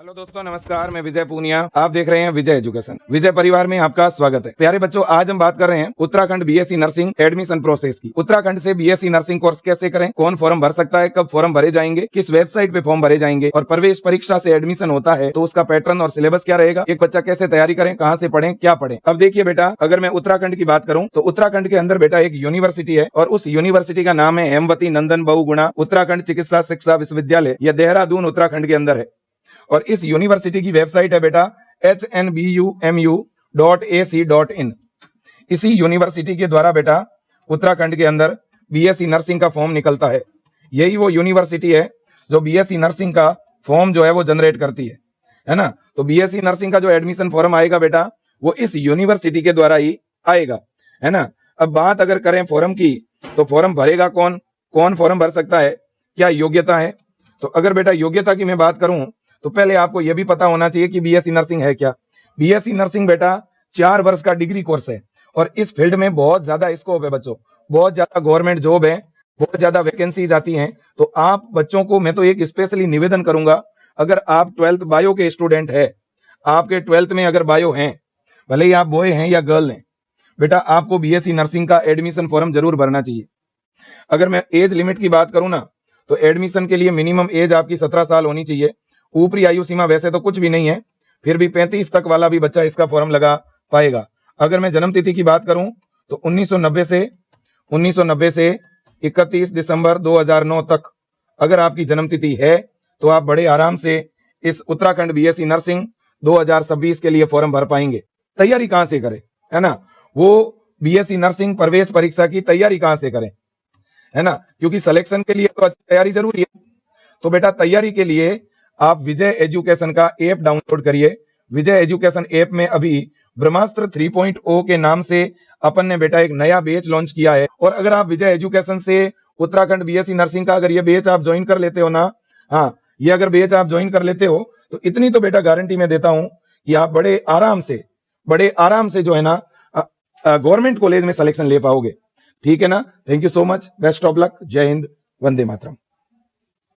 Hello दोस्तों, नमस्कार। मैं विजय पूनिया, आप देख रहे हैं विजय एजुकेशन। विजय परिवार में आपका स्वागत है। प्यारे बच्चों, आज हम बात कर रहे हैं Uttarakhand BSc nursing admission process की। उत्तराखंड से बीएससी नर्सिंग कोर्स कैसे करें, कौन फॉर्म भर सकता है, कब फॉर्म भरे जाएंगे, किस वेबसाइट पे फॉर्म भरे जाएंगे, और प्रवेश परीक्षा से एडमिशन होता है तो उसका पैटर्न और सिलेबस क्या रहेगा, एक बच्चा कैसे तैयारी करें, कहाँ से पढ़ें, क्या पढ़ें। अब देखिए बेटा, अगर मैं उत्तराखंड की बात करूं तो उत्तराखंड के अंदर बेटा एक यूनिवर्सिटी है और उस यूनिवर्सिटी का नाम है हेमवती नंदन बहुगुणा उत्तराखंड चिकित्सा शिक्षा विश्वविद्यालय। यह देहरादून उत्तराखंड के अंदर है और इस यूनिवर्सिटी की वेबसाइट है बेटा hnbumu.ac.in। इसी यूनिवर्सिटी के द्वारा बेटा उत्तराखंड के अंदर बीएससी नर्सिंग का फॉर्म निकलता है। यही वो यूनिवर्सिटी है जो बीएससी नर्सिंग का फॉर्म जो है वो जनरेट करती है ना। तो बीएससी नर्सिंग का जो एडमिशन फॉर्म आएगा बेटा वो इस यूनिवर्सिटी के द्वारा ही आएगा, है ना। अब बात अगर करें फॉर्म की तो फॉर्म भरेगा कौन, कौन फॉर्म भर सकता है, क्या योग्यता है। तो अगर बेटा योग्यता की मैं बात करूं तो पहले आपको यह भी पता होना चाहिए कि बीएससी नर्सिंग है क्या। बीएससी नर्सिंग बेटा 4 वर्ष का डिग्री कोर्स है और इस फील्ड में बहुत ज्यादा स्कोप है बच्चों, बहुत ज्यादा गवर्नमेंट जॉब है, बहुत ज्यादा वैकेंसीज आती हैं। तो आप बच्चों को मैं तो एक स्पेशली निवेदन करूंगा, अगर आप 12th बायो के स्टूडेंट है, आपके 12th में अगर बायो हैं, भले ही आप बॉय हैं या गर्ल हैं, बेटा आपको बीएससी नर्सिंग का एडमिशन फॉर्म जरूर भरना चाहिए। अगर मैं एज लिमिट की बात करूं ना तो एडमिशन के लिए मिनिमम एज आपकी 17 साल होनी चाहिए। ऊपरी आयु सीमा वैसे तो कुछ भी नहीं है, फिर भी 35 तक वाला भी बच्चा इसका फॉर्म लगा पाएगा। अगर मैं जन्म तिथि की बात करूं तो 1990 से 31 दिसंबर 2009 तक अगर आपकी जन्म तिथि है तो आप बड़े आराम से इस उत्तराखंड बीएससी नर्सिंग 2026 के लिए फॉर्म भर पाएंगे। तैयारी कहां से करें, है ना, वो बीएससी नर्सिंग प्रवेश परीक्षा की तैयारी कहां से करें, है ना, क्योंकि सिलेक्शन के लिए तो तैयारी जरूरी है। तो बेटा तैयारी के लिए आप विजय एजुकेशन का ऐप डाउनलोड करिए। विजय एजुकेशन ऐप में अभी ब्रह्मास्त्र 3.0 के नाम से अपन ने बेटा एक नया बैच लॉन्च किया है और अगर आप विजय एजुकेशन से उत्तराखंड बीएससी नर्सिंग का अगर ये बैच आप ज्वाइन कर लेते हो ना, हाँ, ये अगर बैच आप ज्वाइन कर लेते हो तो इतनी तो बेटा गारंटी मैं देता हूं कि आप बड़े आराम से जो है ना गवर्नमेंट कॉलेज में सिलेक्शन ले पाओगे। ठीक है ना। Thank you so much, best of luck, जय हिंद, वंदे मातरम।